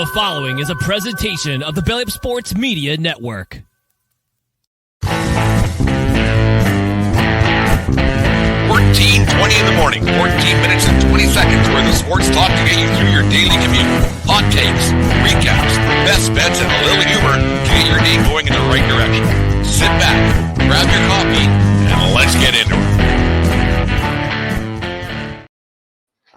The following is a presentation of the Belly Up Sports Media Network. 14:20 in the morning, 14 minutes and 20 seconds where the sports talk to get you through your daily commute. Hot takes, recaps, best bets, and a little humor to get your day going in the right direction. Sit back, grab your coffee, and let's get into it.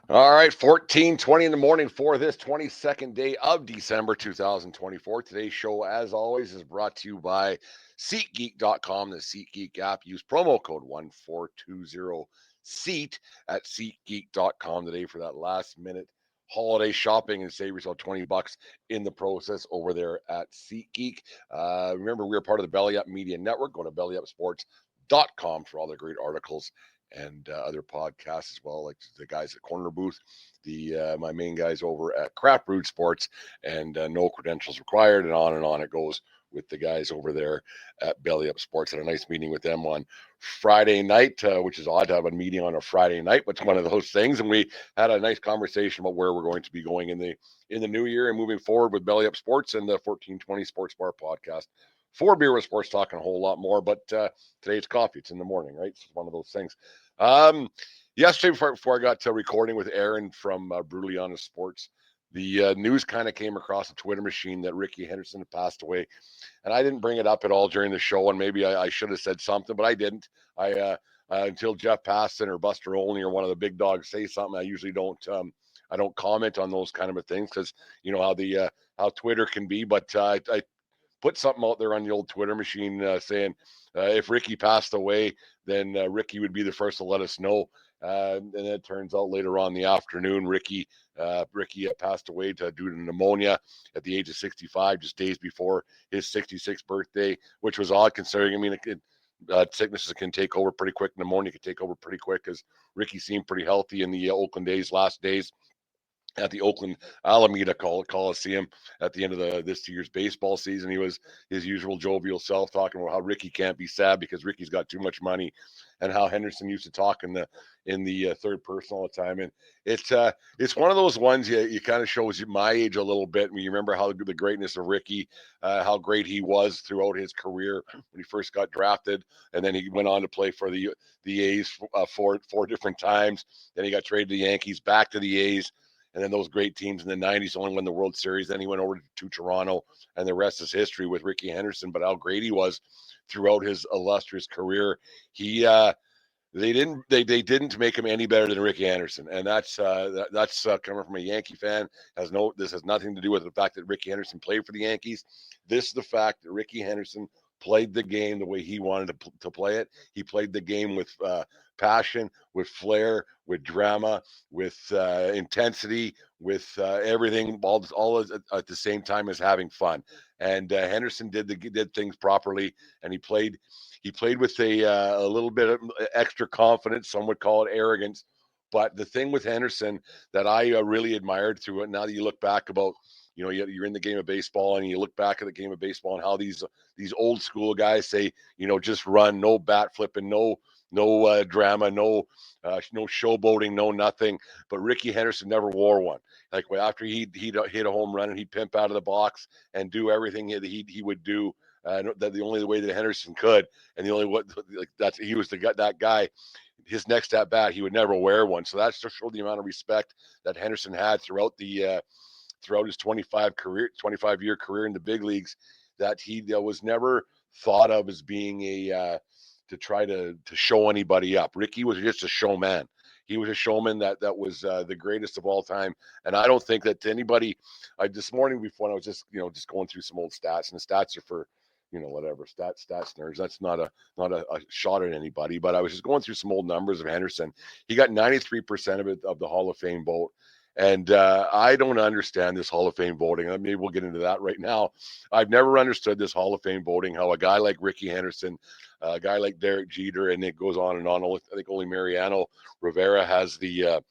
All right, 14:20 in the morning for this 22nd day of December 2024. Today's show, as always, is brought to you by SeatGeek.com, the SeatGeek app. Use promo code 1420SEAT at SeatGeek.com today for that last-minute holiday shopping and save yourself $20 in the process over there at SeatGeek. Remember, we're part of the Belly Up Media Network. Go to bellyupsports.com for all the great articles and other podcasts as well, like the guys at Corner Booth, my main guys over at Craft Brewed Sports, and No Credentials Required, and on it goes with the guys over there at Belly Up Sports. Had a nice meeting with them on Friday night, which is odd to have a meeting on a Friday night, but it's one of those things. And we had a nice conversation about where we're going to be going in the new year and moving forward with Belly Up Sports and the 1420 Sports Bar podcast. For Beer with Sports Talk and a whole lot more, but today it's coffee. It's in the morning, right? It's one of those things. Yesterday, before I got to recording with Aaron from Brutally Honest Sports, the news kind of came across the Twitter machine that Rickey Henderson had passed away, and I didn't bring it up at all during the show, and maybe I should have said something, but I didn't. Until Jeff Paston or Buster Olney or one of the big dogs say something, I usually don't. I don't comment on those kind of things because you know how Twitter can be, but I put something out there on the old Twitter machine saying if Rickey passed away, then Rickey would be the first to let us know. And it turns out later on in the afternoon, Rickey passed away due to pneumonia at the age of 65, just days before his 66th birthday, which was odd considering. I mean, sicknesses can take over pretty quick. Pneumonia can take over pretty quick because Rickey seemed pretty healthy in the Oakland days, last days at the Oakland Alameda Coliseum at the end of this year's baseball season. He was his usual jovial self, talking about how Rickey can't be sad because Rickey's got too much money, and how Henderson used to talk in the third person all the time. And it's one of those ones you kind of shows you my age a little bit. When you remember how the greatness of Rickey, how great he was throughout his career when he first got drafted, and then he went on to play for the A's four different times. Then he got traded to the Yankees, back to the A's. And then those great teams in the 90s only won the World Series. Then he went over to Toronto, and the rest is history with Rickey Henderson. But how great he was throughout his illustrious career. They didn't make him any better than Rickey Henderson, and that's coming from a Yankee fan. This has nothing to do with the fact that Rickey Henderson played for the Yankees. This is the fact that Rickey Henderson played the game the way he wanted to play it. He played the game with passion, with flair, with drama, with intensity, with everything, all at the same time as having fun. And Henderson did things properly, and he played with a little bit of extra confidence. Some would call it arrogance. But the thing with Henderson that I really admired through it, now that you look back about, you know, you're in the game of baseball and you look back at the game of baseball and how these old school guys say, you know, just run, no bat flipping, no drama, no showboating, no nothing. But Rickey Henderson never wore one. Like after he'd hit a home run and he'd pimp out of the box and do everything that he would do. That the only way that Henderson could, and the only he was that guy. His next at bat, he would never wear one. So that's to show the amount of respect that Henderson had throughout his 25-year career in the big leagues, that he was never thought of as being to try to show anybody up. Rickey was just a showman. He was a showman that was the greatest of all time. And I don't think that anybody, this morning before I was just going through some old stats, and the stats are for, whatever, stats nerds. That's not a shot at anybody, but I was just going through some old numbers of Henderson. He got 93% of the Hall of Fame vote. And I don't understand this Hall of Fame voting. Maybe we'll get into that right now. I've never understood this Hall of Fame voting, how a guy like Rickey Henderson, a guy like Derek Jeter, and it goes on and on. I think only Mariano Rivera has the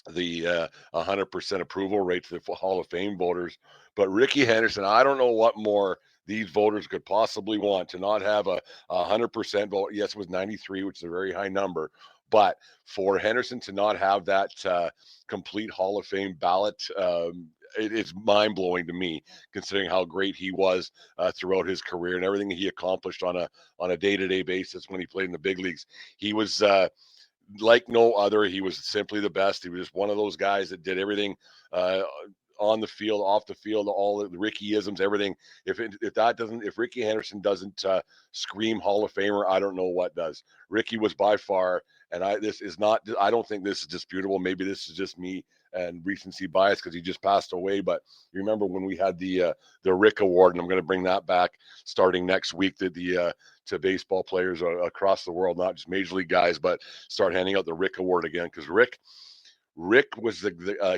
100% approval rate to the Hall of Fame voters. But Rickey Henderson, I don't know what more these voters could possibly want to not have a 100% vote. Yes, it was 93, which is a very high number. But for Henderson to not have that complete Hall of Fame ballot it's mind blowing to me, considering how great he was throughout his career and everything he accomplished on a day-to-day basis when he played in the big leagues. He was like no other. He was simply the best. He was just one of those guys that did everything uh, on the field, off the field, all the Rickey-isms, everything. If Rickey Henderson doesn't scream Hall of Famer, I don't know what does. Rickey was by far, and I don't think this is disputable. Maybe this is just me and recency bias because he just passed away. But you remember when we had the Rick Award, and I'm going to bring that back starting next week. To baseball players across the world, not just major league guys, but start handing out the Rick Award again, because Rick was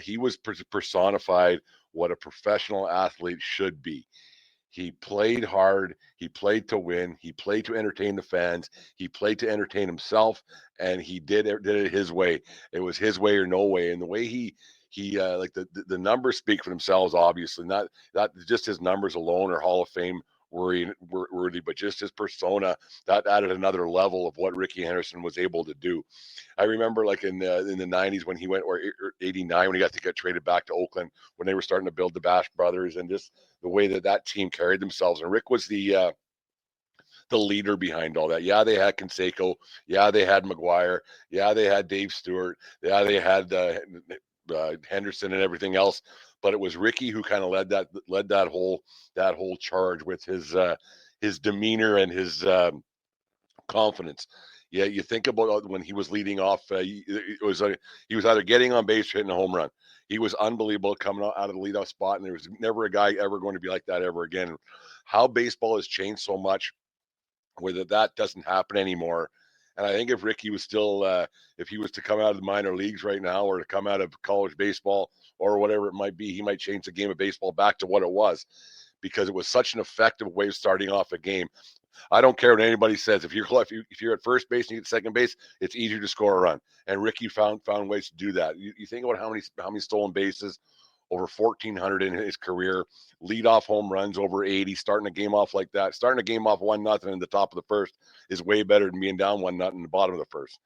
he was personified what a professional athlete should be. He played hard. He played to win. He played to entertain the fans. He played to entertain himself, and he did it his way. It was his way or no way. And the way he like the numbers speak for themselves. Obviously, not just his numbers alone or Hall of Fame worthy, but just his persona that added another level of what Rickey Henderson was able to do. I remember like in the 90s when he went, or 89 when he got to get traded back to Oakland, when they were starting to build the Bash brothers, and just the way that team carried themselves. And Rick was the leader behind all that. Yeah, they had Canseco. Yeah, they had McGuire. Yeah, they had Dave Stewart. Yeah, they had Henderson and everything else. But it was Rickey who kind of led that whole charge with his demeanor and his confidence. Yeah, you think about when he was leading off. He was either getting on base or hitting a home run. He was unbelievable coming out of the leadoff spot, and there was never a guy ever going to be like that ever again. How baseball has changed so much, where that doesn't happen anymore. And I think if Rickey was still, if he was to come out of the minor leagues right now, or to come out of college baseball or whatever it might be, he might change the game of baseball back to what it was, because it was such an effective way of starting off a game. I don't care what anybody says. If you're at first base and you get second base, it's easier to score a run. And Rickey found ways to do that. You think about how many stolen bases, over 1,400 in his career, leadoff home runs over 80, starting a game off like that. Starting a game off 1-0 in the top of the first is way better than being down 1-0 in the bottom of the first.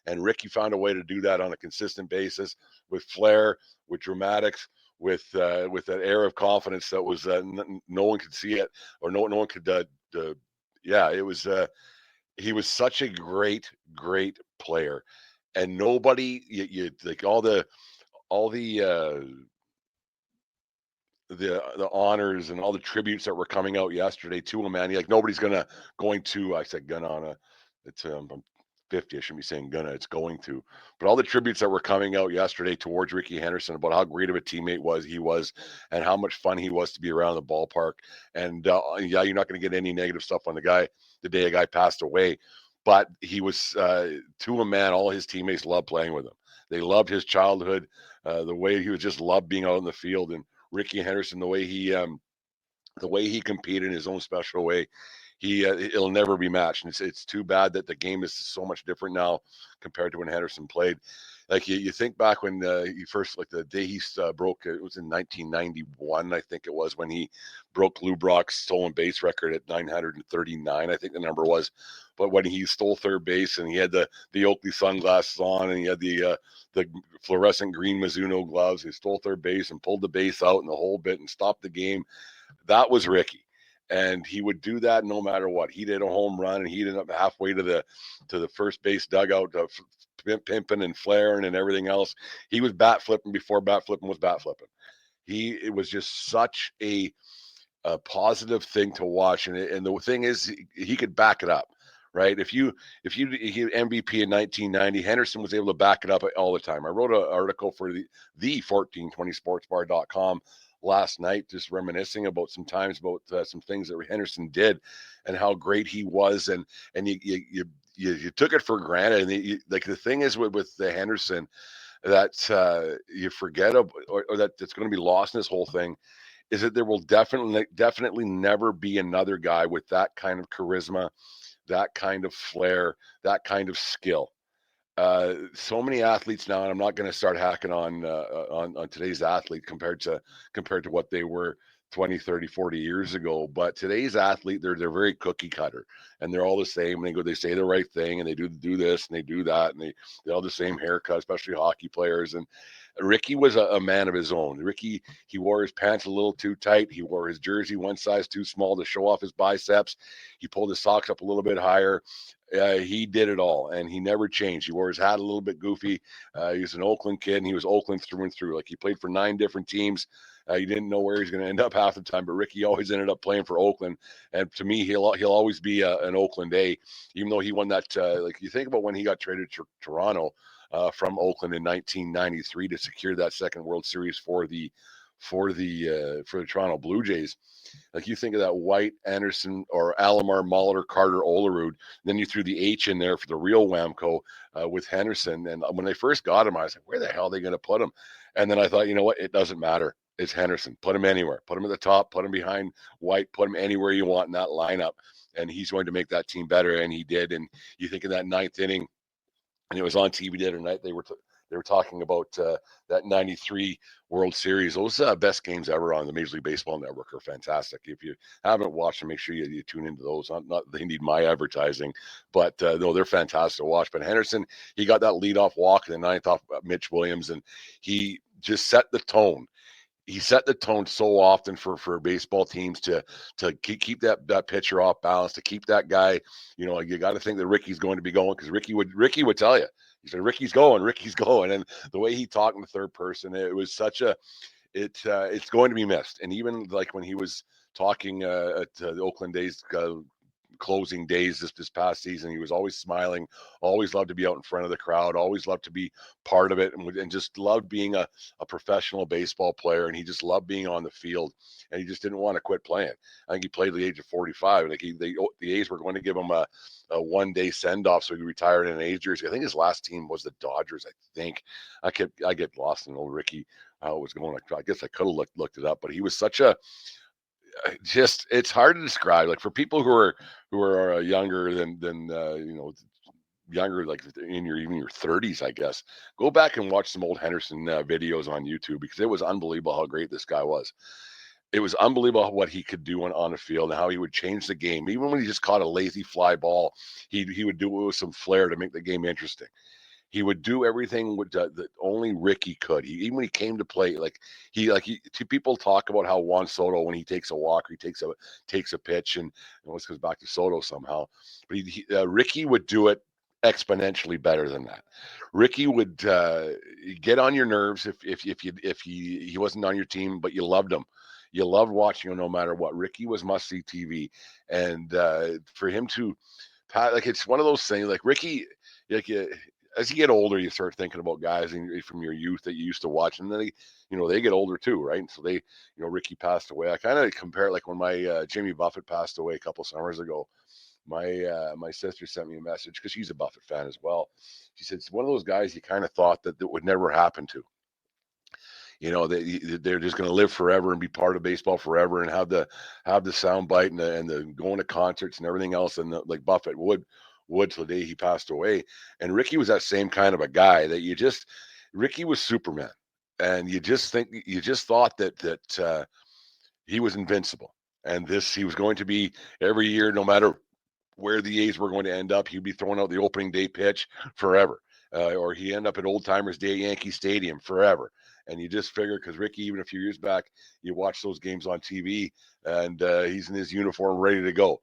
And Rickey found a way to do that on a consistent basis, with flair, with dramatics, with that air of confidence that was no one could see it, or no one could. Yeah, it was. He was such a great player, and nobody you like all the the honors and all the tributes that were coming out yesterday to him, man. Like nobody's going to. I said gonna on a. It's I'm 50. I shouldn't be saying gonna. It's going to. But all the tributes that were coming out yesterday towards Rickey Henderson about how great of a teammate he was, and how much fun he was to be around the ballpark. And yeah, you're not going to get any negative stuff on the guy the day a guy passed away. But he was to a man. All his teammates loved playing with him. They loved his childhood, the way he was just loved being out in the field. And Rickey Henderson, the way he competed in his own special way, it'll never be matched. And it's too bad that the game is so much different now compared to when Henderson played. Like you think back when he first, like the day he broke, it was in 1991, I think it was, when he broke Lou Brock's stolen base record at 939, I think the number was. But when he stole third base and he had the Oakley sunglasses on and he had the fluorescent green Mizuno gloves, he stole third base and pulled the base out in the whole bit and stopped the game. That was Rickey. And he would do that no matter what. He did a home run, and he'd end up halfway to the first base dugout, pimping and flaring and everything else. He was bat flipping before bat flipping was bat flipping. It was just such a positive thing to watch, and the thing is, he could back it up, right? If you MVP in 1990, Henderson was able to back it up all the time. I wrote an article for the 1420sportsbar.com last night, just reminiscing about some things that Henderson did and how great he was, and you took it for granted. And like the thing is with the Henderson that you forget about, or that's going to be lost in this whole thing, is that there will definitely never be another guy with that kind of charisma, that kind of flair, that kind of skill. So many athletes now, and I'm not going to start hacking on today's athlete compared to what they were 20, 30, 40 years ago. But today's athlete, they're very cookie cutter, and they're all the same. And they say the right thing, and they do this and they do that, and they all the same haircut, especially hockey players. And Rickey was a man of his own. Rickey, he wore his pants a little too tight. He wore his jersey one size too small to show off his biceps. He pulled his socks up a little bit higher. He did it all, and he never changed. He wore his hat a little bit goofy. He was an Oakland kid, and he was Oakland through and through. Like, he played for 9 different teams. You didn't know where he was going to end up half the time, but Rickey always ended up playing for Oakland. And to me, he'll always be an Oakland A, even though he won that. Like, you think about when he got traded to Toronto from Oakland in 1993 to secure that second World Series for the Toronto Blue Jays. Like, you think of that White, Anderson, or Alomar, Molitor, Carter, Olerud. Then you threw the H in there for the real Whamco with Henderson. And when they first got him, I was like, where the hell are they going to put him? And then I thought, you know what? It doesn't matter. It's Henderson. Put him anywhere. Put him at the top. Put him behind White. Put him anywhere you want in that lineup. And he's going to make that team better. And he did. And you think in that 9th inning, and it was on TV the other night, they were talking about that 93 World Series. Those best games ever on the Major League Baseball Network are fantastic. If you haven't watched them, make sure you tune into those. Not they need my advertising, but no, they're fantastic to watch. But Henderson, he got that leadoff walk in the 9th off Mitch Williams, and he just set the tone. He set the tone so often for baseball teams to keep that pitcher off balance, to keep that guy. You know, you got to think that Rickey's going to be going, because Rickey would tell you. He said, Rickey's going. And the way he talked in the third person, it was such a, it's going to be missed. And even like when he was talking at the Oakland A's closing days this past season, he was always smiling, always loved to be out in front of the crowd, always loved to be part of it, and just loved being a professional baseball player. And he just loved being on the field, and he just didn't want to quit playing. I think he played at the age of 45. Like, the A's were going to give him a 1-day send-off, so he retired in an A's jersey. I think his last team was the Dodgers. I think I get lost in old Rickey, how it was going. I guess I could have looked it up, but he was such a, just, it's hard to describe. Like, for people who are younger than younger, like in even your 30s, I guess, go back and watch some old Henderson videos on YouTube, because it was unbelievable how great this guy was. It was unbelievable what he could do on the field, and how he would change the game. Even when he just caught a lazy fly ball, he would do it with some flair to make the game interesting. He would do everything that only Rickey could. Even when he came to play, people talk about how Juan Soto, when he takes a walk, or he takes a pitch, and this goes back to Soto somehow. But Rickey would do it exponentially better than that. Rickey would get on your nerves if he wasn't on your team, but you loved him. You loved watching him no matter what. Rickey was must-see TV, and for him to, like, it's one of those things. Like, Rickey, like, as you get older, you start thinking about guys from your youth that you used to watch, and then they get older too, right? And so Rickey passed away. I kind of compare it like when my Jimmy Buffett passed away a couple summers ago. My sister sent me a message, because she's a Buffett fan as well. She said, it's one of those guys you kind of thought that would never happen to. They're just going to live forever and be part of baseball forever, and have the sound bite and the going to concerts and everything else. And like Buffett would till the day he passed away. And Rickey was that same kind of a guy that Rickey was Superman. And you just thought that he was invincible. And he was going to be, every year, no matter where the A's were going to end up, he'd be throwing out the opening day pitch forever. Or he end up at Old Timers Day at Yankee Stadium forever. And you just figure, because Rickey, even a few years back, you watch those games on TV, and he's in his uniform ready to go.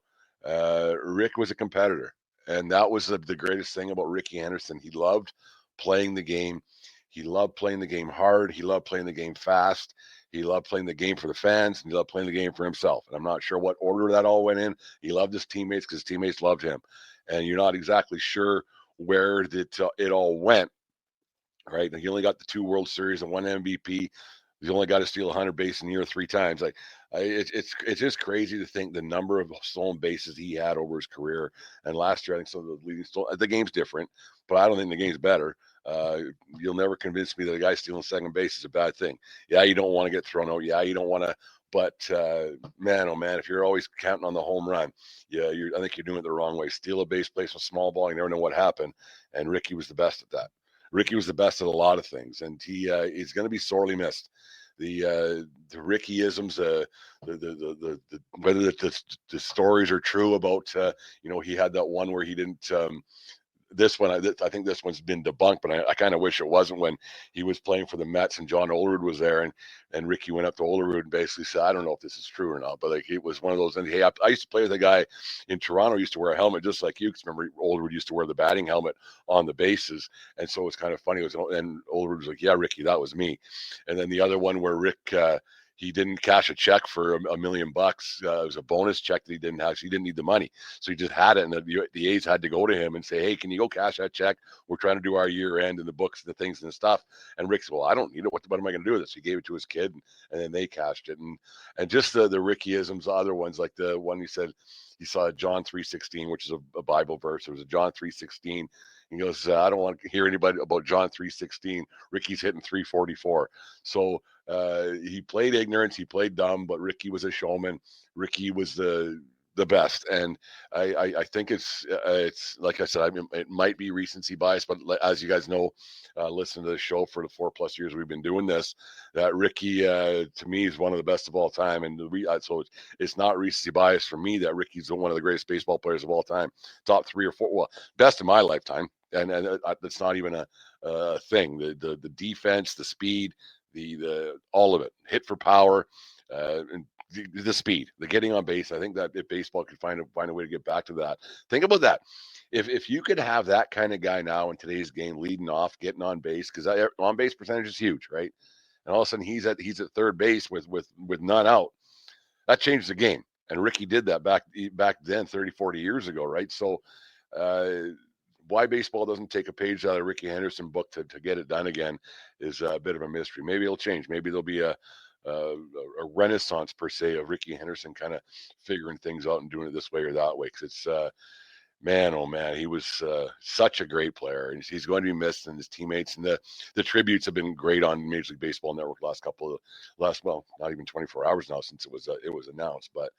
Rick was a competitor, and that was the greatest thing about Rickey Henderson. He loved playing the game. He loved playing the game hard. He loved playing the game fast. He loved playing the game for the fans, and he loved playing the game for himself. And I'm not sure what order that all went in. He loved his teammates, because his teammates loved him. And you're not exactly sure where it all went, right? He only got the 2 World Series and 1 MVP. He's only got to steal 100 bases in a year 3 times. It's just crazy to think the number of stolen bases he had over his career. And last year, I think some of the leading stolen. The game's different, but I don't think the game's better. You'll never convince me that a guy stealing second base is a bad thing. Yeah, you don't want to get thrown out. Yeah, you don't want to. But man, oh man, if you're always counting on the home run, I think you're doing it the wrong way. Steal a base, play some small ball, you never know what happened. And Rickey was the best at that. Rickey was the best at a lot of things, and he's going to be sorely missed. The Rickeyisms, whether the stories are true about he had that one where he didn't this one, I think this one's been debunked, but I kind of wish it wasn't, when he was playing for the Mets and John Olerud was there, and Rickey went up to Olerud and basically said, I don't know if this is true or not, but like, it was one of those. And hey, I used to play with a guy in Toronto, used to wear a helmet just like you, because remember Olerud used to wear the batting helmet on the bases, and so it's kind of funny. And Olerud was like, yeah, Rickey, that was me. And then the other one where Rick, he didn't cash a check for $1 million. It was a bonus check that he didn't have. So he didn't need the money. So he just had it. And the A's had to go to him and say, hey, can you go cash that check? We're trying to do our year end and the books and the things and stuff. And Rick said, well, I don't need it. What am I going to do with this? He gave it to his kid, and then they cashed it. And just the Rickeyisms, the other ones, like the one he said, he saw John 3:16, which is a Bible verse. It was a John 3:16. He goes, I don't want to hear anybody about John 3:16. Rickey's hitting 344. So he played ignorance, he played dumb, but Rickey was a showman. Rickey was the best, and I think it's like I said, I mean, it might be recency bias, but as you guys know, listen to the show for the 4+ years we've been doing this, that Rickey to me is one of the best of all time, and so it's not recency bias for me that Rickey's one of the greatest baseball players of all time, top 3 or 4, well, best in my lifetime, and that's not even a thing. The defense, the speed, the all of it, hit for power, and the speed, the getting on base. I think that if baseball could find a way to get back to that, think about that. If you could have that kind of guy now in today's game, leading off, getting on base, because on base percentage is huge, right? And all of a sudden he's at third base with none out. That changed the game. And Rickey did that back then, 30, 40 years ago, right? So why baseball doesn't take a page out of Rickey Henderson book to get it done again is a bit of a mystery. Maybe it'll change. Maybe there'll be a renaissance per se of Rickey Henderson kind of figuring things out and doing it this way or that way. Because it's man, oh man, he was such a great player, and he's going to be missed. And his teammates and the tributes have been great on Major League Baseball Network well, not even 24 hours now since it was announced. But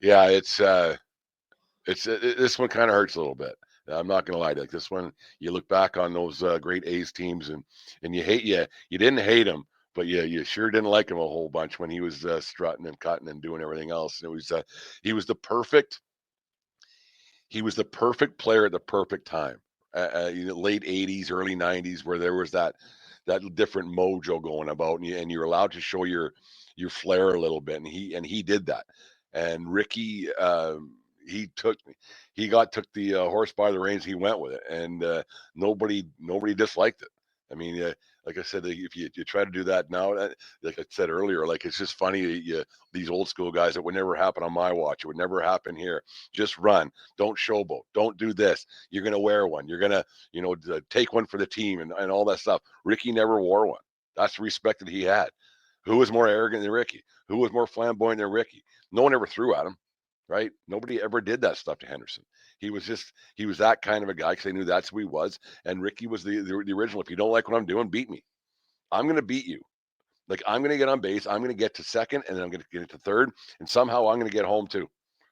yeah, it's this one kind of hurts a little bit. I'm not gonna lie. Like this one, you look back on those great A's teams, and you didn't hate him, but you sure didn't like him a whole bunch when he was strutting and cutting and doing everything else. And it was he was the perfect player at the perfect time. Late '80s, early '90s, where there was that different mojo going about, and you're allowed to show your flair a little bit, and he did that. And Rickey, he took the horse by the reins. He went with it, and nobody disliked it. I mean, like I said, if you try to do that now, like I said earlier, like it's just funny that these old school guys, it would never happen on my watch. It would never happen here. Just run. Don't showboat. Don't do this. You're gonna wear one. You're gonna take one for the team and all that stuff. Rickey never wore one. That's the respect that he had. Who was more arrogant than Rickey? Who was more flamboyant than Rickey? No one ever threw at him. Right? Nobody ever did that stuff to Henderson. He was that kind of a guy because they knew that's who he was. And Rickey was the original. If you don't like what I'm doing, beat me. I'm going to beat you. Like, I'm going to get on base. I'm going to get to second, and then I'm going to get into third, and somehow I'm going to get home too.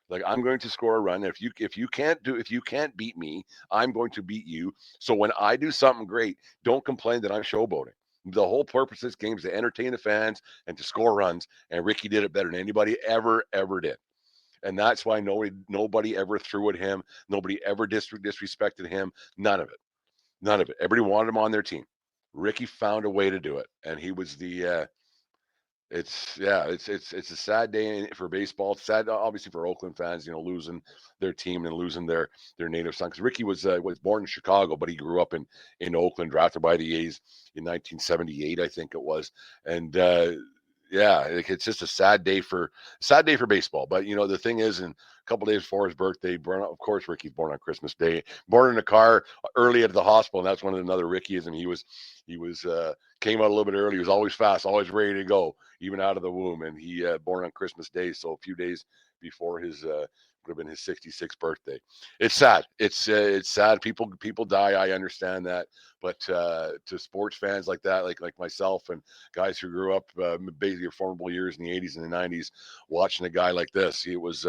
Like, I'm going to score a run. If you can't beat me, I'm going to beat you. So when I do something great, don't complain that I'm showboating. The whole purpose of this game is to entertain the fans and to score runs. And Rickey did it better than anybody ever did. And that's why nobody ever threw at him. Nobody ever disrespected him. None of it. Everybody wanted him on their team. Rickey found a way to do it, and he was the. It's a sad day for baseball. It's sad, obviously, for Oakland fans. Losing their team and losing their native son. Because Rickey was born in Chicago, but he grew up in Oakland, drafted by the A's in 1978, I think it was, and. Yeah, it's just a sad day for baseball. But the thing is, in a couple days before his birthday, of course, Rickey's born on Christmas Day. Born in a car early at the hospital, and that's one of another Rickeyism. He was came out a little bit early. He was always fast, always ready to go, even out of the womb. And he born on Christmas Day, so a few days before his would have been his 66th birthday. It's sad. It's sad. People die. I understand that, but to sports fans like that, like myself and guys who grew up basically formidable years in the 80s and the 90s, watching a guy like this, it was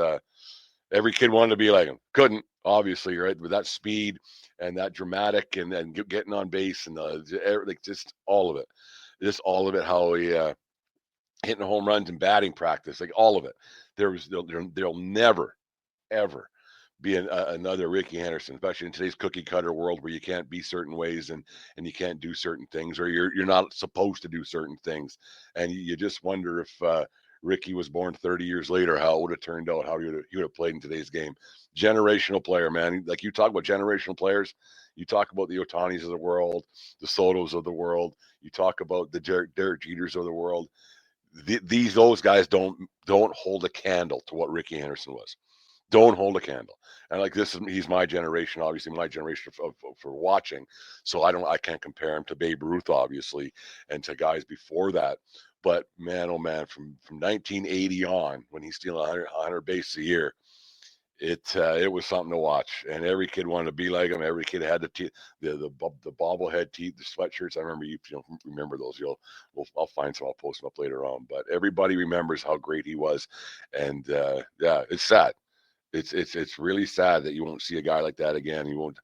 every kid wanted to be like him. Couldn't, obviously, right? With that speed and that dramatic and then getting on base and just all of it, how he hitting home runs and batting practice, like all of it. There'll never ever be another Rickey Henderson, especially in today's cookie cutter world where you can't be certain ways and you can't do certain things, or you're not supposed to do certain things. And you just wonder if Rickey was born 30 years later, how it would have turned out, how he would have played in today's game. Generational player, man. Like you talk about generational players, you talk about the Otanis of the world, the Sotos of the world, you talk about the Derek Jeters of the world. Those guys don't hold a candle to what Rickey Henderson was. Don't hold a candle. And like he's my generation, obviously my generation for watching. So I can't compare him to Babe Ruth, obviously, and to guys before that. But man, oh man, from 1980 on, when he's stealing 100 bases a year, it was something to watch. And every kid wanted to be like him. Every kid had the bobblehead teeth, the sweatshirts. I remember you remember those. I'll find some. I'll post them up later on. But everybody remembers how great he was, and yeah, it's sad. It's really sad that you won't see a guy like that again. You won't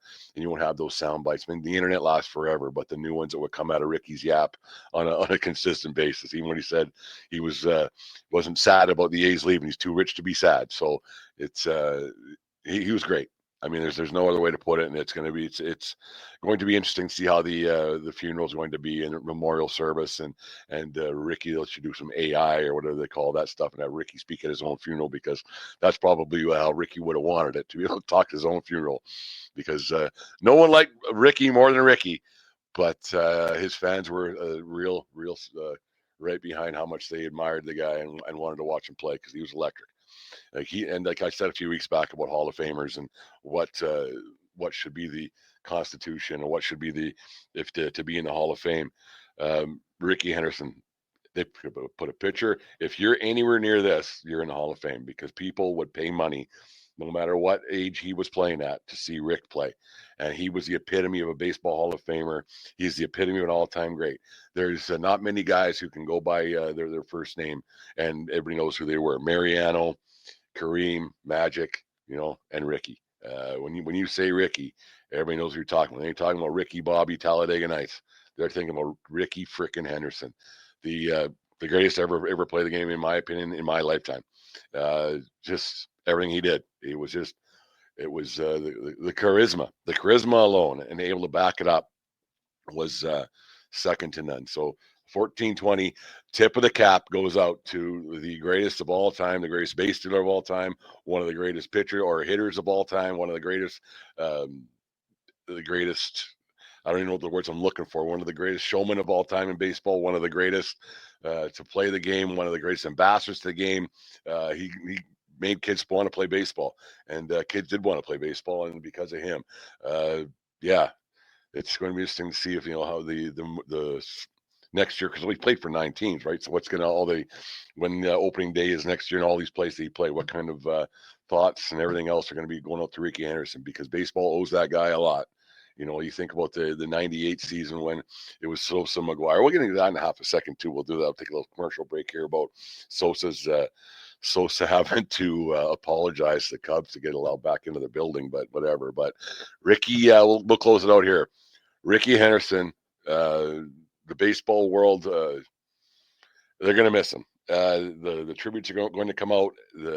have those sound bites. I mean, the internet lasts forever, but the new ones that would come out of Ricky's yap on a consistent basis. Even when he said he wasn't sad about the A's leaving, he's too rich to be sad. So it's he was great. I mean, there's no other way to put it, and it's going to be interesting to see how the funeral is going to be in the memorial service, and Rickey, they should do some AI or whatever they call that stuff, and have Rickey speak at his own funeral, because that's probably how Rickey would have wanted it, to be able to talk at his own funeral, because no one liked Rickey more than Rickey, but his fans were real right behind how much they admired the guy and wanted to watch him play, because he was electric. Like I said a few weeks back about Hall of Famers and what should be the Constitution, or what should be to be in the Hall of Fame. Rickey Henderson, they put a picture. If you're anywhere near this, you're in the Hall of Fame, because people would pay money, no matter what age he was playing at, to see Rick play. And he was the epitome of a baseball Hall of Famer. He's the epitome of an all-time great. There's not many guys who can go by their first name and everybody knows who they were. Mariano, Kareem, Magic, and Rickey. When you say Rickey, everybody knows who you're talking about. They're talking about Ricky Bobby Talladega Nights. They're thinking about Rickey frickin' Henderson, the greatest ever play the game, in my opinion, in my lifetime. Just everything he did, it was the charisma alone, and able to back it up was second to none. So 1420, tip of the cap goes out to the greatest of all time, the greatest base stealer of all time, one of the greatest pitcher or hitters of all time, one of the greatest, I don't even know what the words I'm looking for, one of the greatest showmen of all time in baseball, one of the greatest to play the game, one of the greatest ambassadors to the game. He made kids want to play baseball, and kids did want to play baseball, and because of him, yeah, it's going to be interesting to see if how the next year, because we played for 9 teams, right? So what's going to when opening day is next year and all these places he played, what kind of thoughts and everything else are going to be going out to Rickey Henderson, because baseball owes that guy a lot. You think about the 98 season when it was Sosa, McGuire. We'll get into that in half a second too. We'll do that. I'll take a little commercial break here about Sosa having to apologize to the Cubs to get allowed back into the building, but whatever. But Rickey, we'll close it out here. Rickey Henderson, the baseball world, they're going to miss him. The tributes are going to come out,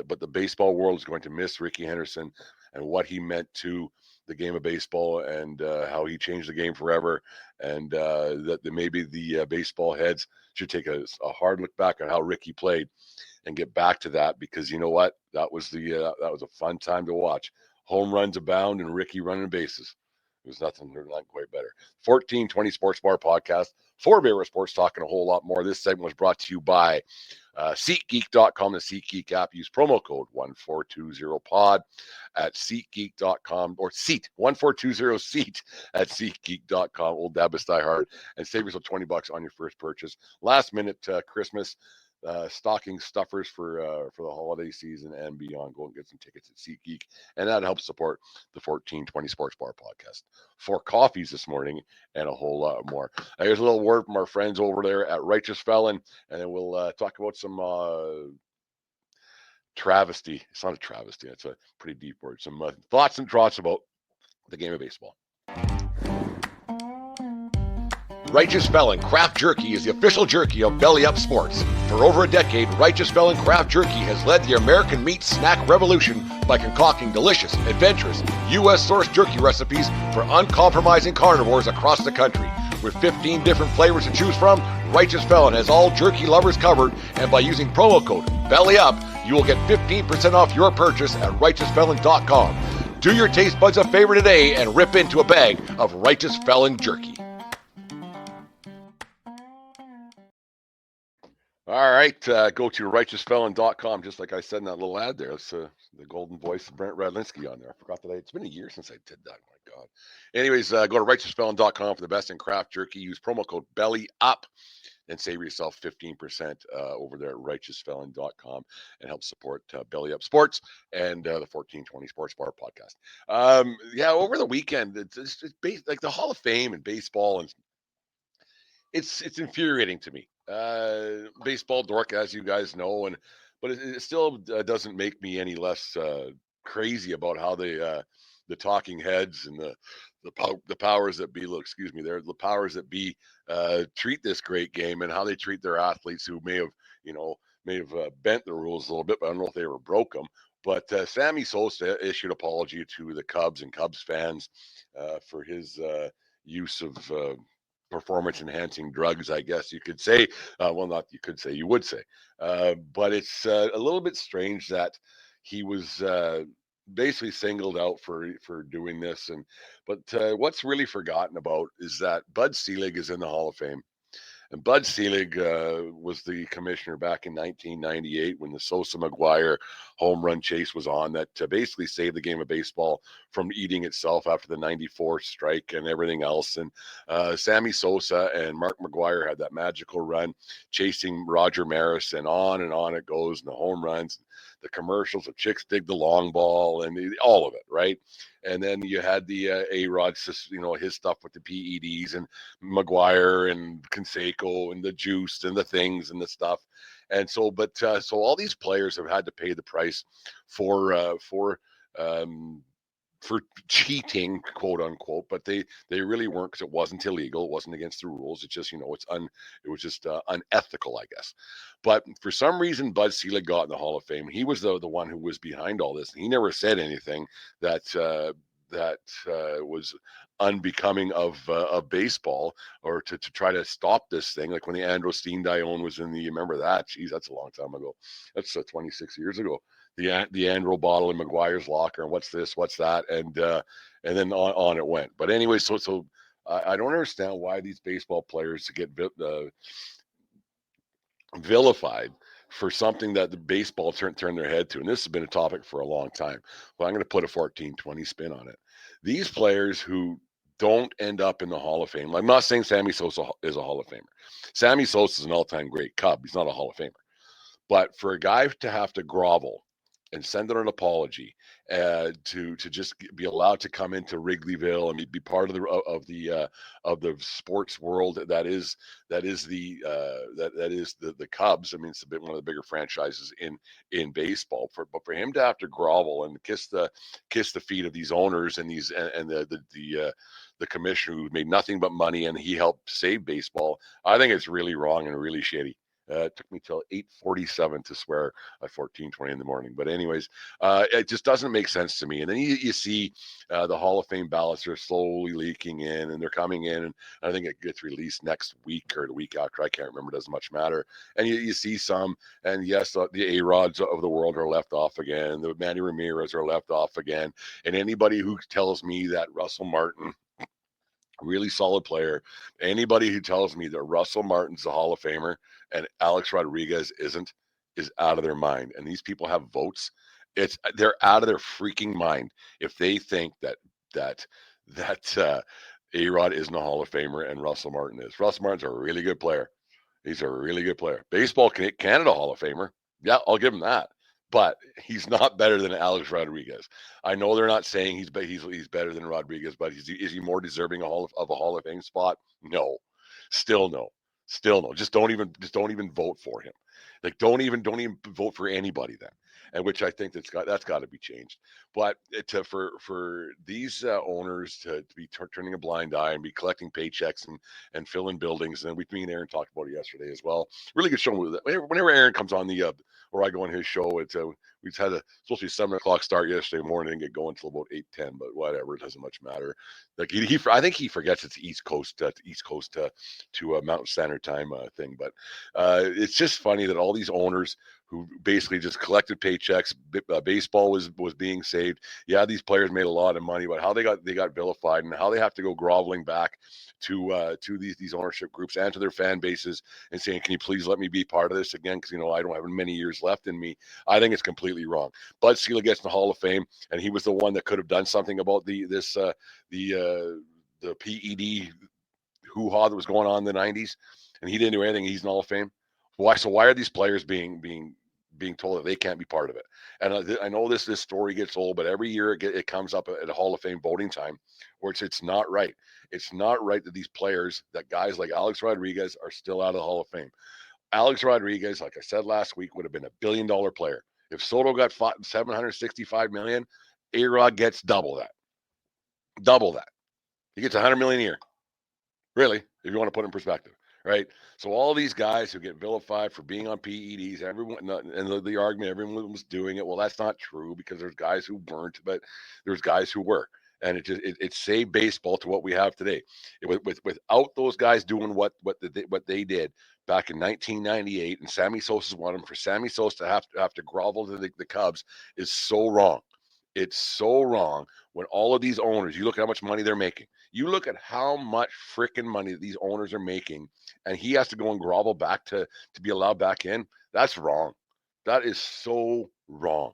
but the baseball world is going to miss Rickey Henderson and what he meant to the game of baseball, and how he changed the game forever, and that maybe the baseball heads should take a hard look back at how Rickey played and get back to that, because you know what? That was a fun time to watch. Home runs abound and Rickey running bases. There's nothing quite better. 1420 Sports Bar Podcast. For Beaver Sports Talk and a whole lot more. This segment was brought to you by SeatGeek.com, the SeatGeek app. Use promo code 1420pod at SeatGeek.com, or Seat 1420 at SeatGeek.com. Old Dabas Die Hard, and save yourself $20 on your first purchase. Last minute Christmas stocking stuffers for the holiday season and beyond. Go and get some tickets at SeatGeek, and that helps support the 1420 Sports Bar Podcast. 4 coffees this morning and a whole lot more. Here's a little word from our friends over there at Righteous Felon, and then we'll talk about some travesty. It's not a travesty. It's a pretty deep word. Some thoughts and thoughts about the game of baseball. Righteous Felon Craft Jerky is the official jerky of Belly Up Sports. For over a decade, Righteous Felon Craft Jerky has led the American meat snack revolution by concocting delicious, adventurous, U.S.-sourced jerky recipes for uncompromising carnivores across the country. With 15 different flavors to choose from, Righteous Felon has all jerky lovers covered, and by using promo code BELLYUP, you will get 15% off your purchase at righteousfelon.com. Do your taste buds a favor today and rip into a bag of Righteous Felon jerky. All right, go to righteousfelon.com, just like I said in that little ad there. It's the golden voice of Brent Radlinski on there. I forgot that it's been a year since I did that. My God. Anyways, go to righteousfelon.com for the best in craft jerky. Use promo code BELLYUP and save yourself 15% over there at righteousfelon.com and help support Belly Up Sports and the 1420 Sports Bar podcast. Over the weekend, it's like the Hall of Fame and baseball, and it's infuriating to me. Baseball dork, as you guys know, but it still doesn't make me any less crazy about how the talking heads and the powers that be, they're the powers that be treat this great game and how they treat their athletes who may have bent the rules a little bit, but I don't know if they ever broke them. But Sammy Sosa issued an apology to the Cubs and Cubs fans for his use of performance-enhancing drugs, I guess you could say. You would say. But it's a little bit strange that he was basically singled out for doing this. But what's really forgotten about is that Bud Selig is in the Hall of Fame. And Bud Selig was the commissioner back in 1998 when the Sosa McGuire home run chase was on that basically saved the game of baseball from eating itself after the 94 strike and everything else. And Sammy Sosa and Mark McGuire had that magical run chasing Roger Maris, and on it goes, and the home runs, the commercials, the chicks dig the long ball, and all of it, right? And then you had the A-Rod, his stuff with the PEDs, and McGuire and Canseco and the juice and the things and the stuff. And so all these players have had to pay the price for cheating, quote unquote, but they really weren't, because it wasn't illegal. It wasn't against the rules. It's just, it was just unethical, I guess. But for some reason, Bud Selig got in the Hall of Fame. He was the one who was behind all this. He never said anything that was unbecoming of baseball, or to try to stop this thing. Like when the Andros Steendion was you remember that? Geez, that's a long time ago. That's 26 years ago. The Andro bottle in McGuire's locker, and what's this, what's that, and then on it went. But anyway, so I don't understand why these baseball players get vilified for something that the baseball turn their head to. And this has been a topic for a long time. Well, I'm going to put a 1420 spin on it. These players who don't end up in the Hall of Fame. I'm not saying Sammy Sosa is a Hall of Famer. Sammy Sosa is an all-time great Cub. He's not a Hall of Famer. But for a guy to have to grovel and send out an apology to just be allowed to come into Wrigleyville and be part of the sports world that is the Cubs. I mean, it's one of the bigger franchises in baseball. But for him to have to grovel and kiss the feet of these owners and the commissioner who made nothing but money, and he helped save baseball, I think it's really wrong and really shitty. It took me till 8:47 to swear at 14:20 in the morning. But anyways, it just doesn't make sense to me. And then you see the Hall of Fame ballots are slowly leaking in, and they're coming in. And I think it gets released next week or the week after. I can't remember. It doesn't much matter. And you see some, and yes, the A-Rods of the world are left off again. The Manny Ramirez are left off again. And anybody who tells me that Russell Martin, really solid player, anybody who tells me that Russell Martin's a Hall of Famer and Alex Rodriguez isn't, is out of their mind. And these people have votes. They're out of their freaking mind if they think that A-Rod isn't a Hall of Famer and Russell Martin is. Russell Martin's a really good player. He's a really good player. Baseball Canada Hall of Famer. Yeah, I'll give him that. But he's not better than Alex Rodriguez. I know they're not saying he's better than Rodriguez, but is he more deserving of a Hall of Fame spot? No, still no. Just don't even vote for him. Like, don't even vote for anybody then. And which I think that's got to be changed. But for these owners to be turning a blind eye and be collecting paychecks and filling buildings, and me and Aaron talked about it yesterday as well. Really good show. Whenever Aaron comes on the or I go on his show, it's we just had a supposed to be 7 o'clock start yesterday morning, didn't get going until about 8:10, but whatever, it doesn't much matter. Like he I think he forgets it's East Coast to Mountain Standard Time thing. But it's just funny that all these owners who basically just collected paychecks, baseball was being saved. Yeah, these players made a lot of money, but how they got vilified and how they have to go groveling back to these ownership groups and to their fan bases and saying, "Can you please let me be part of this again? Because I don't have many years left in me." I think it's completely wrong. Bud Selig gets in the Hall of Fame, and he was the one that could have done something about the PED hoo-ha that was going on in the 90s, and he didn't do anything. He's in the Hall of Fame. Why? So why are these players being told that they can't be part of it? And I know this story gets old, but every year it comes up at a Hall of Fame voting time, where it's not right. It's not right that these players, that guys like Alex Rodriguez, are still out of the Hall of Fame. Alex Rodriguez, like I said last week, would have been $1 billion player. If Soto got $765 million, A-Rod gets double that. Double that. He gets $100 million a year. Really, if you want to put it in perspective, right? So all these guys who get vilified for being on PEDs, everyone, and the argument, everyone was doing it. Well, that's not true, because there's guys who weren't, but there's guys who were, and it saved baseball to what we have today. Without those guys doing what they did back in 1998, and Sammy Sosa's one of them. For Sammy Sosa to have to grovel to the Cubs is so wrong. It's so wrong. When all of these owners, you look at how much money they're making. You look at how much freaking money these owners are making, and he has to go and grovel back to be allowed back in. That's wrong. That is so wrong.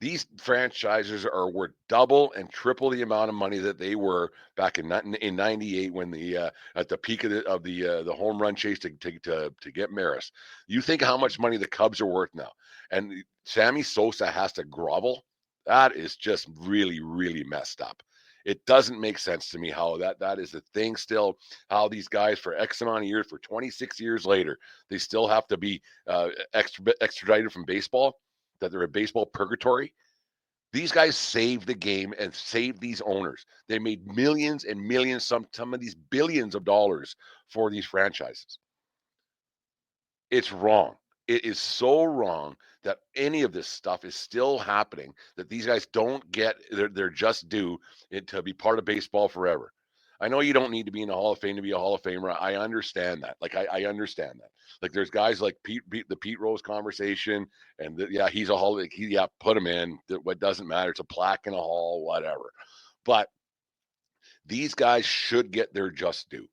These franchises are worth double and triple the amount of money that they were back in '98 when at the peak of the home run chase to get Maris. You think how much money the Cubs are worth now, and Sammy Sosa has to grovel. That is just really, really messed up. It doesn't make sense to me how that is a thing still, how these guys for X amount of years, for 26 years later, they still have to be extradited from baseball, that they're a baseball purgatory. These guys saved the game and saved these owners. They made millions and millions, some of these billions of dollars for these franchises. It's wrong. It is so wrong that any of this stuff is still happening, that these guys don't get their just due to be part of baseball forever. I know you don't need to be in the Hall of Fame to be a Hall of Famer. I understand that. Like, I understand that. Like, there's guys like the Pete Rose conversation, and he's a Hall. Put him in. What doesn't matter. It's a plaque in a hall, whatever. But these guys should get their just due.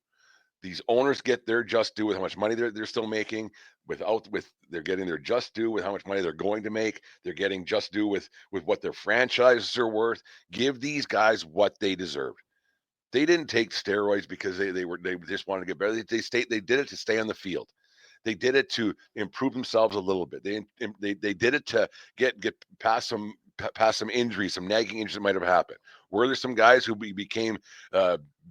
These owners get their just due with how much money they're still making. They're getting their just due with how much money they're going to make. They're getting just due with what their franchises are worth. Give these guys what they deserve. They didn't take steroids because they just wanted to get better. They did it to stay on the field. They did it to improve themselves a little bit. They did it to get past some injuries, some nagging injuries that might have happened. Were there some guys who became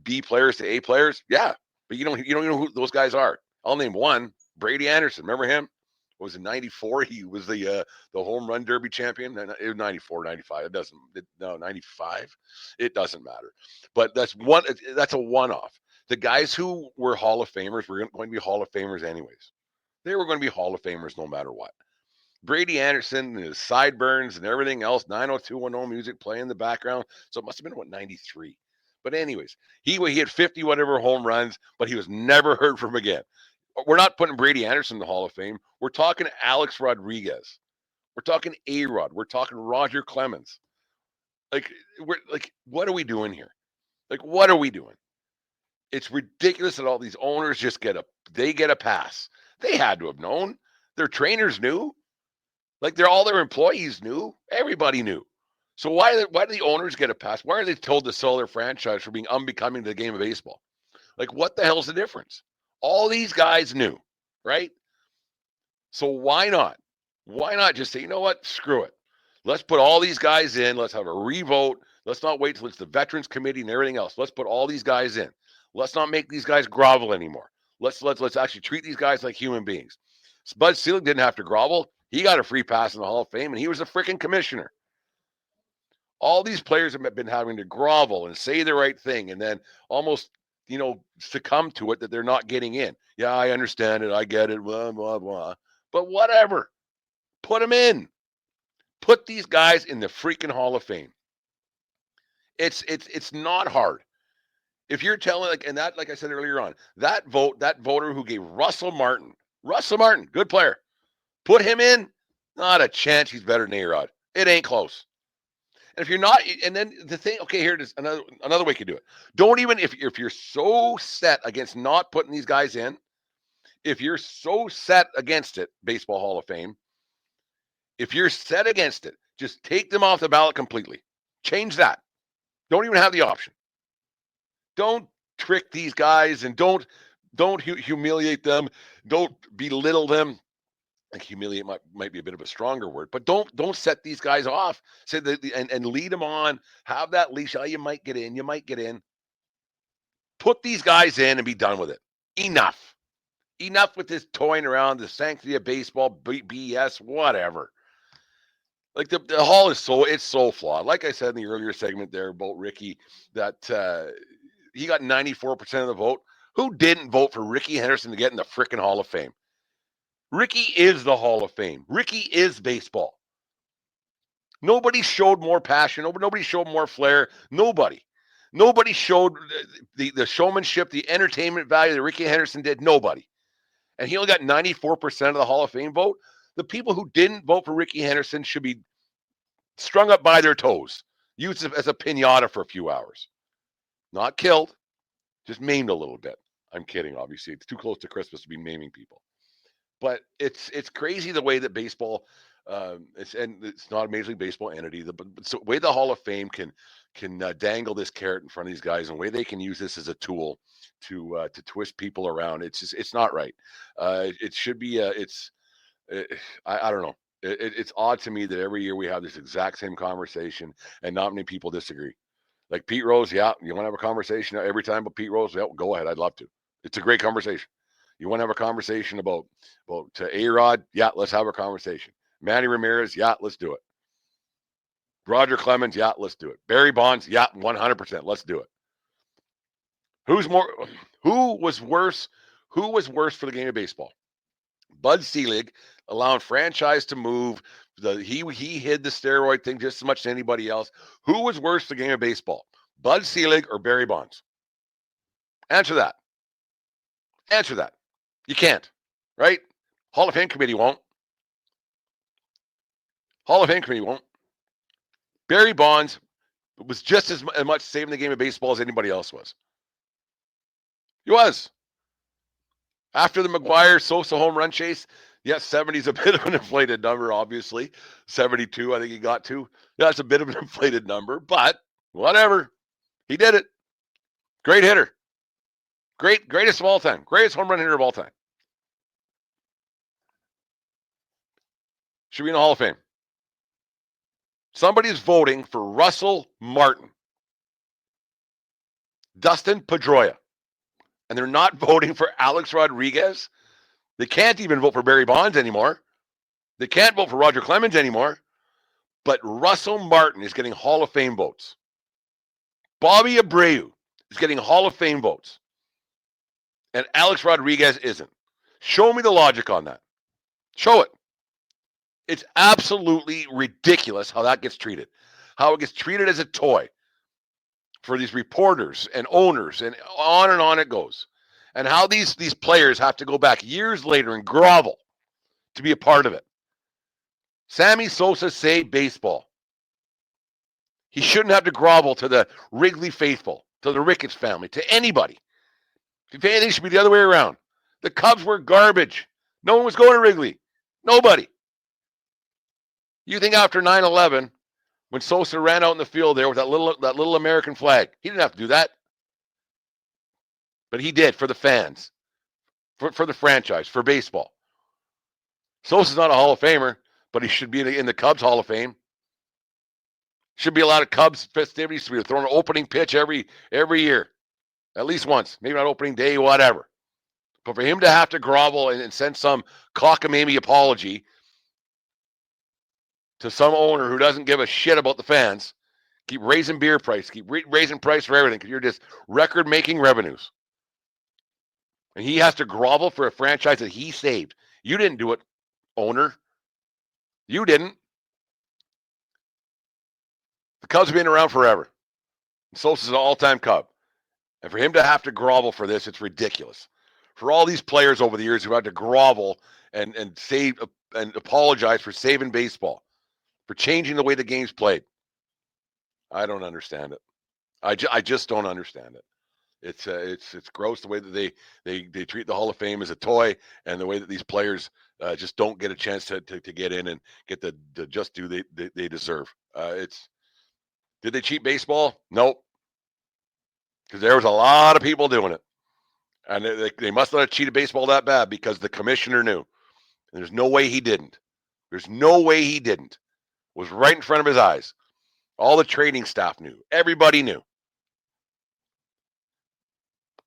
B players to A players? Yeah, but you don't know who those guys are. I'll name one: Brady Anderson. Remember him? What was it, 94? He was the home run derby champion. It was 94, 95. 95. It doesn't matter. But that's a one-off. The guys who were Hall of Famers were going to be Hall of Famers anyways. They were going to be Hall of Famers no matter what. Brady Anderson and his sideburns and everything else, 90210 music playing in the background. So it must have been 93. But anyways, he had 50 whatever home runs, but he was never heard from again. We're not putting Brady Anderson in the Hall of Fame. We're talking Alex Rodriguez. We're talking A-Rod. We're talking Roger Clemens. What are we doing here? What are we doing? It's ridiculous that all these owners just get a pass. They had to have known. Their trainers knew. All their employees knew. Everybody knew. So why do the owners get a pass? Why are they told to sell their franchise for being unbecoming to the game of baseball? What the hell's the difference? All these guys knew, right? So why not? Why not just say, you know what? Screw it. Let's put all these guys in. Let's have a revote. Let's not wait till it's the Veterans Committee and everything else. Let's put all these guys in. Let's not make these guys grovel anymore. Let's actually treat these guys like human beings. Bud Selig didn't have to grovel. He got a free pass in the Hall of Fame, and he was a freaking commissioner. All these players have been having to grovel and say the right thing and then almost, succumb to it that they're not getting in. Yeah, I understand it. I get it. Blah, blah, blah. But whatever. Put them in. Put these guys in the freaking Hall of Fame. It's not hard. If you're telling, like I said earlier on, that voter who gave Russell Martin, good player, put him in, not a chance he's better than A-Rod. It ain't close. And if you're not, and then the thing, okay, here it is, another way you can do it. Don't even, if you're so set against not putting these guys in, if you're so set against it, Baseball Hall of Fame, if you're set against it, just take them off the ballot completely. Change that. Don't even have the option. Don't trick these guys and don't humiliate them. Don't belittle them. Like humiliate might be a bit of a stronger word, but don't set these guys off. Say and lead them on. Have that leash. Oh, you might get in. You might get in. Put these guys in and be done with it. Enough. Enough with this toying around, the sanctity of baseball, BS, whatever. Like the Hall is so flawed. Like I said in the earlier segment there about Rickey, that he got 94% of the vote. Who didn't vote for Rickey Henderson to get in the freaking Hall of Fame? Rickey is the Hall of Fame. Rickey is baseball. Nobody showed more passion. Nobody showed more flair. Nobody showed the showmanship, the entertainment value that Rickey Henderson did. Nobody. And he only got 94% of the Hall of Fame vote. The people who didn't vote for Rickey Henderson should be strung up by their toes, used as a piñata for a few hours. Not killed, just maimed a little bit. I'm kidding, obviously. It's too close to Christmas to be maiming people. But it's crazy the way that baseball, it's not a Major League Baseball entity, but the way the Hall of Fame can dangle this carrot in front of these guys, and the way they can use this as a tool to twist people around. It's not right. It should be. I don't know. It's odd to me that every year we have this exact same conversation, and not many people disagree. Like Pete Rose, yeah, you want to have a conversation every time about Pete Rose? Yeah, go ahead. I'd love to. It's a great conversation. You want to have a conversation about A-Rod? Yeah, let's have a conversation. Manny Ramirez? Yeah, let's do it. Roger Clemens? Yeah, let's do it. Barry Bonds? Yeah, 100%. Let's do it. Who was worse? Who was worse for the game of baseball? Bud Selig allowing franchise to move. He hid the steroid thing just as much as anybody else. Who was worse for the game of baseball? Bud Selig or Barry Bonds? Answer that. Answer that. You can't, right? Hall of Fame committee won't. Hall of Fame committee won't. Barry Bonds was just as much saving the game of baseball as anybody else was. He was. After the McGuire-Sosa home run chase, yes, 70 is a bit of an inflated number, obviously. 72, I think he got to. Yeah, that's a bit of an inflated number, but whatever. He did it. Great hitter. Greatest of all time. Greatest home run hitter of all time. Should be in the Hall of Fame. Somebody's voting for Russell Martin, Dustin Pedroia, and they're not voting for Alex Rodriguez. They can't even vote for Barry Bonds anymore. They can't vote for Roger Clemens anymore. But Russell Martin is getting Hall of Fame votes. Bobby Abreu is getting Hall of Fame votes. And Alex Rodriguez isn't. Show me the logic on that. Show it. It's absolutely ridiculous how that gets treated. How it gets treated as a toy for these reporters and owners, and on it goes. And how these players have to go back years later and grovel to be a part of it. Sammy Sosa saved baseball. He shouldn't have to grovel to the Wrigley faithful, to the Ricketts family, to anybody. If anything, it should be the other way around. The Cubs were garbage. No one was going to Wrigley. Nobody. You think after 9/11, when Sosa ran out in the field there with that little American flag, he didn't have to do that. But he did for the fans, for the franchise, for baseball. Sosa's not a Hall of Famer, but he should be in the Cubs Hall of Fame. Should be a lot of Cubs festivities. Should be throwing an opening pitch every year, at least once. Maybe not opening day, whatever. But for him to have to grovel and send some cockamamie apology to some owner who doesn't give a shit about the fans, keep raising beer price, keep raising price for everything because you're just record-making revenues. And he has to grovel for a franchise that he saved. You didn't do it, owner. You didn't. The Cubs have been around forever. Sosa's an all-time Cub. And for him to have to grovel for this, it's ridiculous. For all these players over the years who had to grovel and save and apologize for saving baseball, for changing the way the game's played, I don't understand it. I just don't understand it. It's gross the way that they treat the Hall of Fame as a toy, and the way that these players just don't get a chance to get in and get the just due they deserve. Did they cheat baseball? Nope. Because there was a lot of people doing it. And they must not have cheated baseball that bad because the commissioner knew. And there's no way he didn't. There's no way he didn't. It was right in front of his eyes. All the training staff knew. Everybody knew.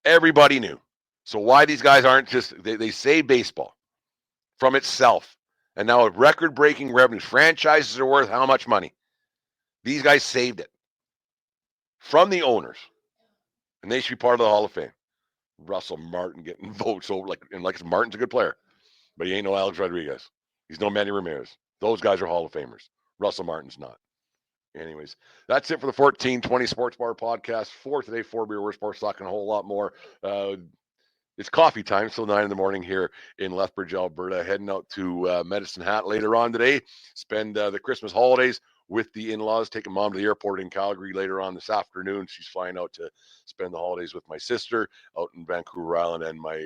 Everybody knew. So why these guys aren't just, they save baseball from itself. And now with record-breaking revenues, franchises are worth how much money? These guys saved it from the owners. And they should be part of the Hall of Fame. Russell Martin getting votes over, like Martin's a good player, but he ain't no Alex Rodriguez. He's no Manny Ramirez. Those guys are Hall of Famers. Russell Martin's not. Anyways, that's it for the 1420 Sports Bar podcast for today. 4 Beer, we're sports talking a whole lot more. It's coffee time, so 9 in the morning here in Lethbridge, Alberta. Heading out to Medicine Hat later on today. Spend the Christmas holidays with the in-laws, taking mom to the airport in Calgary later on this afternoon. She's flying out to spend the holidays with my sister out in Vancouver Island and my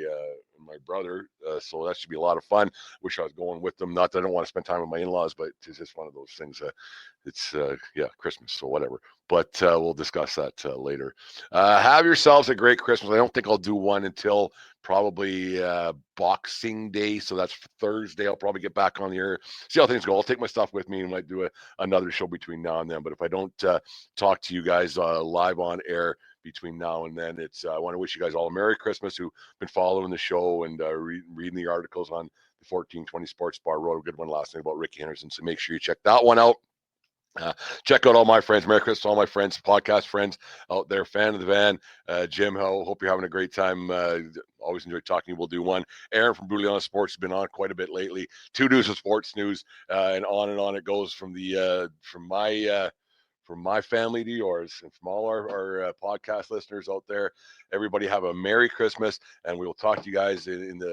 brother. So that should be a lot of fun. Wish I was going with them. Not that I don't want to spend time with my in-laws, but it's just one of those things. It's Christmas, so whatever. But we'll discuss that later. Have yourselves a great Christmas. I don't think I'll do one until probably Boxing Day. So that's Thursday. I'll probably get back on the air, see how things go. I'll take my stuff with me and might do another show between now and then. But if I don't talk to you guys live on air between now and then, I want to wish you guys all a Merry Christmas who've been following the show and reading the articles on the 1420 Sports Bar. Wrote a good one last night about Rickey Henderson, so make sure you check that one out. Check out all my friends. Merry Christmas, all my friends, podcast friends out there. Fan of the van, Jim Ho. Hope you're having a great time. Always enjoy talking. We'll do one. Aaron from Bouillon Sports has been on quite a bit lately. 2 news of sports news, and on it goes from my family to yours, and from all our podcast listeners out there. Everybody have a Merry Christmas, and we will talk to you guys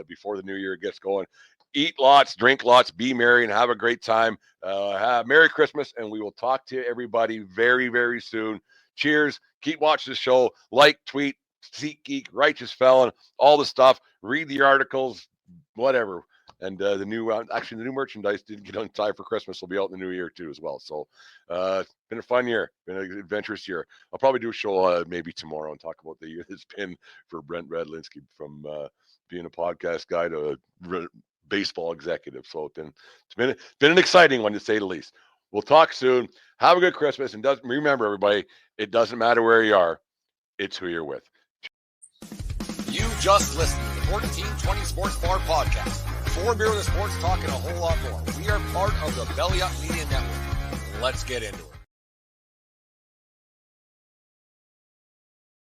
before the new year gets going. Eat lots, drink lots, be merry, and have a great time. Have Merry Christmas, and we will talk to everybody very, very soon. Cheers. Keep watching the show. Like, tweet, SeatGeek, Righteous Felon, all the stuff. Read the articles, whatever. And the new merchandise didn't get on time for Christmas. Will be out in the new year too as well. So it's been a fun year, been an adventurous year. I'll probably do a show maybe tomorrow and talk about the year that's been for Brent Redlinski, from being a podcast guy to baseball executive. So it's been an exciting one, to say the least. We'll talk soon. Have a good Christmas, and remember, everybody, it doesn't matter where you are, it's who you're with. You just listened to the 1420 Sports Bar podcast. 4 Beer with Sports talking a whole lot more. We are part of the Belly Up Media Network. Let's get into it.